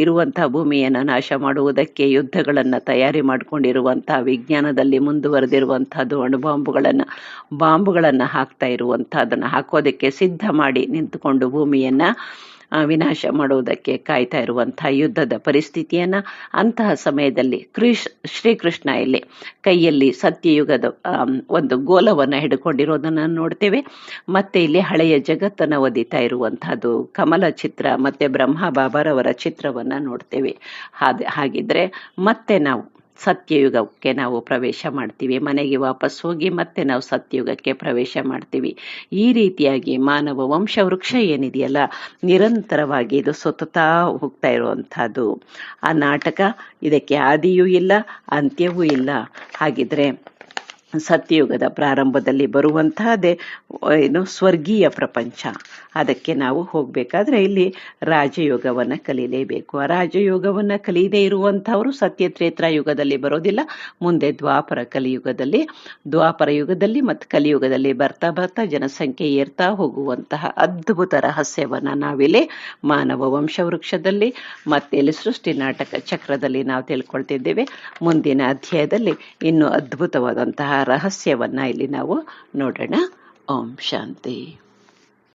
ಇರುವಂತಹ ಭೂಮಿಯನ್ನ ನಾಶ ಮಾಡುವುದಕ್ಕೆ ಯುದ್ಧಗಳನ್ನ ತಯಾರಿ ಮಾಡಿಕೊಂಡಿರುವಂತಹ, ವಿಜ್ಞಾನದಲ್ಲಿ ಮುಂದುವರೆದಿರುವಂತಹದ್ದು ಬಾಂಬುಗಳನ್ನ ಹಾಕ್ತಾ ಇರುವಂತಹದನ್ನ ಹಾಕೋದಕ್ಕೆ ಸಿದ್ಧ ಮಾಡಿ ನಿಂತುಕೊಂಡು ಭೂಮಿಯನ್ನ ವಿನಾಶ ಮಾಡುವುದಕ್ಕೆ ಕಾಯ್ತಾ ಇರುವಂತಹ ಯುದ್ಧದ ಪರಿಸ್ಥಿತಿಯನ್ನ ಅಂತಹ ಸಮಯದಲ್ಲಿ ಶ್ರೀಕೃಷ್ಣ ಇಲ್ಲಿ ಕೈಯಲ್ಲಿ ಸತ್ಯಯುಗದ ಒಂದು ಗೋಲವನ್ನು ಹಿಡ್ಕೊಂಡಿರೋದನ್ನ ನೋಡ್ತೇವೆ. ಮತ್ತೆ ಇಲ್ಲಿ ಹಳೆಯ ಜಗತ್ತನ್ನು ಒದಿತಾ ಇರುವಂತಹದ್ದು ಕಮಲ ಚಿತ್ರ ಮತ್ತೆ ಬ್ರಹ್ಮ ಬಾಬಾರವರ ಚಿತ್ರವನ್ನ ನೋಡ್ತೇವೆ. ಹಾಗಿದ್ರೆ ಮತ್ತೆ ನಾವು ಸತ್ಯಯುಗಕ್ಕೆ ನಾವು ಪ್ರವೇಶ ಮಾಡ್ತೀವಿ. ಮನೆಗೆ ವಾಪಸ್ ಹೋಗಿ ಮತ್ತೆ ನಾವು ಸತ್ಯಯುಗಕ್ಕೆ ಪ್ರವೇಶ ಮಾಡ್ತೀವಿ. ಈ ರೀತಿಯಾಗಿ ಮಾನವ ವಂಶ ವೃಕ್ಷ ಏನಿದೆಯಲ್ಲ, ನಿರಂತರವಾಗಿ ಇದು ಸುತ್ತಾ ಹೋಗ್ತಾ ಇರುವಂತಹದ್ದು ಆ ನಾಟಕ. ಇದಕ್ಕೆ ಆದಿಯೂ ಇಲ್ಲ, ಅಂತ್ಯವೂ ಇಲ್ಲ. ಹಾಗಿದ್ರೆ ಸತ್ಯಯುಗದ ಪ್ರಾರಂಭದಲ್ಲಿ ಬರುವಂತಹದೇ ಸ್ವರ್ಗೀಯ ಪ್ರಪಂಚ. ಅದಕ್ಕೆ ನಾವು ಹೋಗ್ಬೇಕಾದ್ರೆ ಇಲ್ಲಿ ರಾಜಯೋಗವನ್ನ ಕಲೀಲೇಬೇಕು. ಆ ರಾಜಯೋಗವನ್ನ ಕಲಿಯದೇ ಇರುವಂತಹವರು ಸತ್ಯತ್ರೇತ್ರ ಯುಗದಲ್ಲಿ ಬರೋದಿಲ್ಲ. ಮುಂದೆ ದ್ವಾಪರ ಯುಗದಲ್ಲಿ ಮತ್ತು ಕಲಿಯುಗದಲ್ಲಿ ಬರ್ತಾ ಬರ್ತಾ ಜನಸಂಖ್ಯೆ ಏರ್ತಾ ಹೋಗುವಂತಹ ಅದ್ಭುತ ರಹಸ್ಯವನ್ನ ನಾವಿಲ್ಲಿ ಮಾನವ ವಂಶವೃಕ್ಷದಲ್ಲಿ ಮತ್ತೆ ಇಲ್ಲಿ ಸೃಷ್ಟಿ ನಾಟಕ ಚಕ್ರದಲ್ಲಿ ನಾವು ತಿಳ್ಕೊಳ್ತಿದ್ದೇವೆ. ಮುಂದಿನ ಅಧ್ಯಾಯದಲ್ಲಿ ಇನ್ನು ಅದ್ಭುತವಾದಂತಹ ರಹಸ್ಯವನ್ನ ಇಲ್ಲಿ ನಾವು ನೋಡೋಣ. ಓಂ ಶಾಂತಿ.